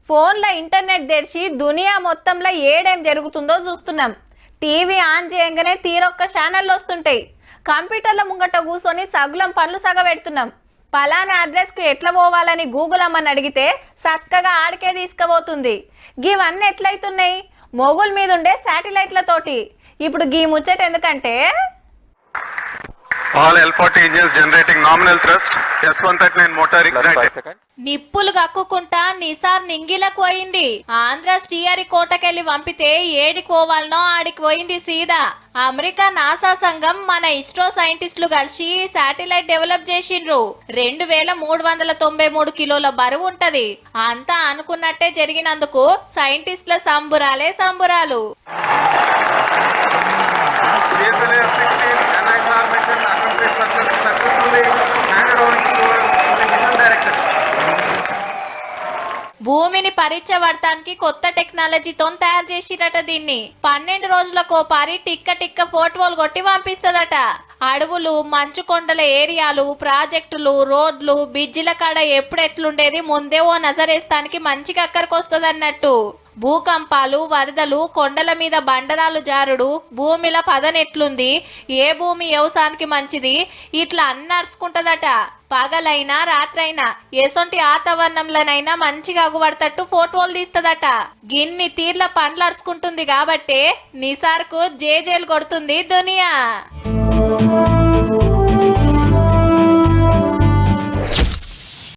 ఫోన్లో ఇంటర్నెట్ తెరిచి దునియా మొత్తంలో ఏడేం జరుగుతుందో చూస్తున్నాం. టీవీ ఆన్ చేయగానే తీరొక్క ఛానళ్ళు వస్తుంటాయి. కంప్యూటర్ల ముంగట కూర్చొని సగులం పనులు సగబెడుతున్నాం. పలానా అడ్రస్కు ఎట్లా పోవాలని గూగుల్ అమ్మని అడిగితే చక్కగా ఆడికే తీసుకుపోతుంది. గివన్నీ ఎట్లయితున్నాయి? మొగుల మీద ఉండే శాటిలైట్లతోటి. ఇప్పుడు గీ ముచ్చట ఎందుకంటే All L40 engines generating nominal thrust. S139 motor ignited. నిప్పులు కక్కుకుంటా నిసార్ నింగిలకు పోయింది. ఆంధ్ర శ్రీహరి కోటకెళ్ళి పంపితే ఏడికి పోవాలనో ఆడికి పోయింది సీదా. అమెరికా నాసా సంఘం మన ఇస్రో సైంటిస్టులు కలిసి శాటిలైట్ డెవలప్ చేసిండ్రు. 2393 కిలోల బరువు ఉంటది. అంతా అనుకున్నట్టే జరిగినందుకు సైంటిస్టుల సంబురాలే సంబురాలు. భూమిని పరీక్ష కొత్త టెక్నాలజీతో తయారు చేసిరట. దీన్ని 12 రోజులకు పారి టిక్క ఫోటోలు కొట్టి పంపిస్తదట. అడవులు, మంచు కొండల ఏరియాలు, ప్రాజెక్టులు, రోడ్లు, బిజ్జిల కాడ ఎట్లుండేది ముందే ఓ నజరేస్తానికి మంచిగా అక్కడికొస్తదన్నట్టు. భూకంపాలు, వరదలు, కొండల మీద బండరాలు జారుడు, భూమిల పదనెట్లుంది, ఏ భూమి వ్యవసాయానికి మంచిది, ఇట్లా అన్ని అరుచుకుంటదట. పగలైనా రాత్రైనా ఎసొంటి వాతావరణంలోనైనా మంచిగా అగుపడతట్టు ఫోటోలు తీస్తదట. గిన్ని తీర్ల పండ్లు అరుచుకుంటుంది కాబట్టే నిసార్కు జేజేలు కొడుతుంది దునియా.